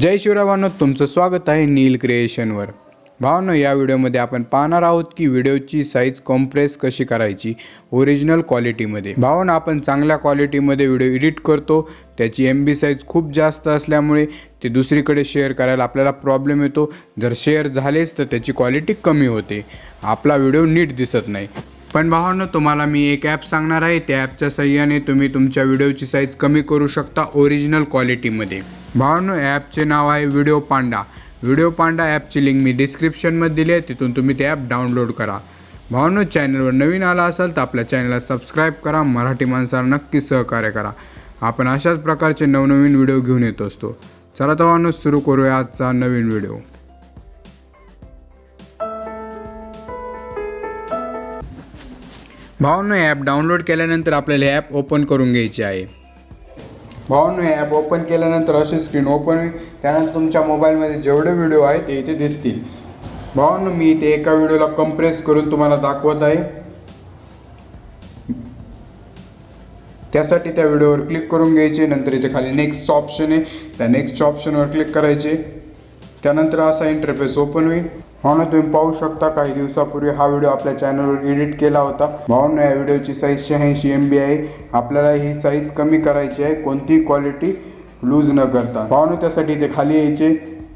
जय शिवराय भावांनो, तुमचं स्वागत आहे नील क्रिएशनवर। भावांनो, या व्हिडिओमध्ये आपण पाहणार आहोत की व्हिडिओची साईज कॉम्प्रेस कशी करायची ओरिजिनल क्वालिटीमध्ये। भावांनो, आपण चांगल्या क्वालिटीमध्ये व्हिडिओ एडिट करतो, त्याची MB साईज खूप जास्त असल्यामुळे ते दुसरीकडे शेअर करायला आपल्याला प्रॉब्लेम येतो। जर शेअर झालेच तर त्याची क्वालिटी कमी होते, आपला व्हिडिओ नीट दिसत नाही। पण भावांनो, तुम्हाला मी एक ॲप सांगणार आहे, त्या ॲपच्या सहाय्याने तुम्ही तुमच्या व्हिडिओची साईज कमी करू शकता ओरिजिनल क्वालिटीमध्ये। भावांनो, ॲपचे नाव आहे video Panda. Video Panda ॲपची link मी डिस्क्रिप्शनमध्ये दिली आहे, तिथून तुम्ही ते ॲप डाउनलोड करा। भावांनो, चॅनलवर नवीन आला असाल तर आपल्या चॅनलला सबस्क्राईब करा, मराठी माणसाला नक्की सहकार्य करा। आपण अशाच प्रकारचे नवनवीन व्हिडिओ घेऊन येत असतो। चला तर भावांनो, सुरू करूया आजचा नवीन व्हिडिओ। भावांनो, ॲप डाउनलोड केल्यानंतर आपल्याला ॲप ओपन करून घ्यायचे आहे। भावांनो, ॲप ओपन केल्यानंतर अशी स्क्रीन ओपन होईल। त्यानंतर तुमच्या मोबाईलमध्ये जेवढे व्हिडिओ आहेत ते इथे दिसतील। भावांनो, मी इथे एका व्हिडिओला कंप्रेस करून तुम्हाला दाखवत आहे। त्यासाठी त्या व्हिडिओवर क्लिक करून घ्यायचे, नंतर इथे खाली नेक्स्ट ऑप्शन आहे, त्या नेक्स्ट ऑप्शनवर क्लिक करायचे। त्यानंतर असा इंटरफेस ओपन होईल। भावांनो, तुम्ही पाहू शकता काही दिवसापूर्वी हा व्हिडिओ आपल्या चॅनलवर एडिट केला होता। भावांनो, या व्हिडिओची साईज 86 MB आहे। आपल्याला ही साईज कमी करायची आहे, कोणतीही क्वालिटी लूज न करता। भावांनो, त्यासाठी इथे खाली यायचे,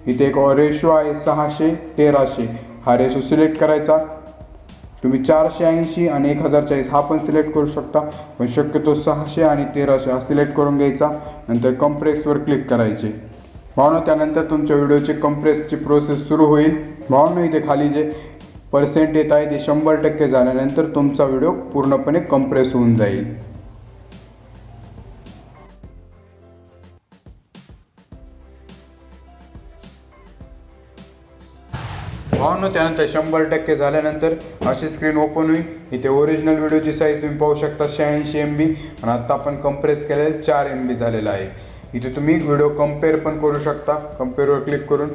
इथे एक रेशो आहे 600-1300, हा रेशो सिलेक्ट करायचा। तुम्ही 480 आणि 1040 हा पण सिलेक्ट करू शकता, पण शक्यतो 600 आणि 1300 हा सिलेक्ट करून घ्यायचा। नंतर कंप्रेसवर क्लिक करायचे। भावांनो, त्यानंतर तुमच्या व्हिडिओची कंप्रेसची प्रोसेस सुरू होईल। भावांनो, इथे खाली जे % येत आहे ते 100% झाल्यानंतर तुमचा व्हिडिओ पूर्णपणे कंप्रेस होऊन जाईल। भावांनो, त्यानंतर 100% झाल्यानंतर अशी स्क्रीन ओपन होईल। इथे ओरिजिनल व्हिडिओची साईज तुम्ही पाहू शकता 86 MB आणि आता आपण कंप्रेस केलेलं 4 MB झालेला आहे। इथे तुम्ही व्हिडिओ कंपेअर पण करू शकता, कंपेअरवर क्लिक करून।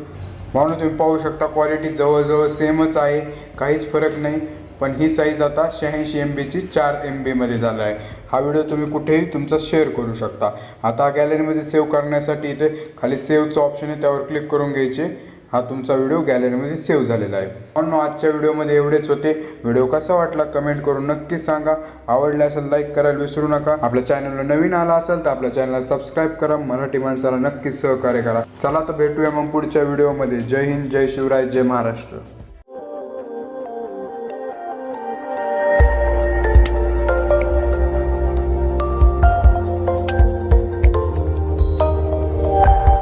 भावांनो, तुम्ही पाहू शकता क्वालिटी जवळजवळ सेमच आहे, काहीच फरक नाही। पण ही साईज आता 86 MBची 4 MB मध्ये झाला आहे। हा व्हिडिओ तुम्ही कुठेही तुमचा शेअर करू शकता। आता गॅलरीमध्ये सेव्ह करण्यासाठी इथे खाली सेव्हचं ऑप्शन आहे, त्यावर क्लिक करून घ्यायचे। हा तुमचा व्हिडिओ गॅलरीमध्ये सेव्ह झालेला आहे। भावांनो, आजच्या व्हिडिओमध्ये एवढेच होते। व्हिडिओ कसा वाटला कमेंट करून नक्की सांगा। आवडला असेल लाईक करायला विसरू नका। आपल्या चॅनलला नवीन आला असेल तर आपल्या चॅनलला सबस्क्राईब करा, मराठी माणसाला नक्की सहकार्य करा। चला तर भेटूया मग पुढच्या व्हिडिओमध्ये। जय हिंद, जय शिवराय, जय महाराष्ट्र।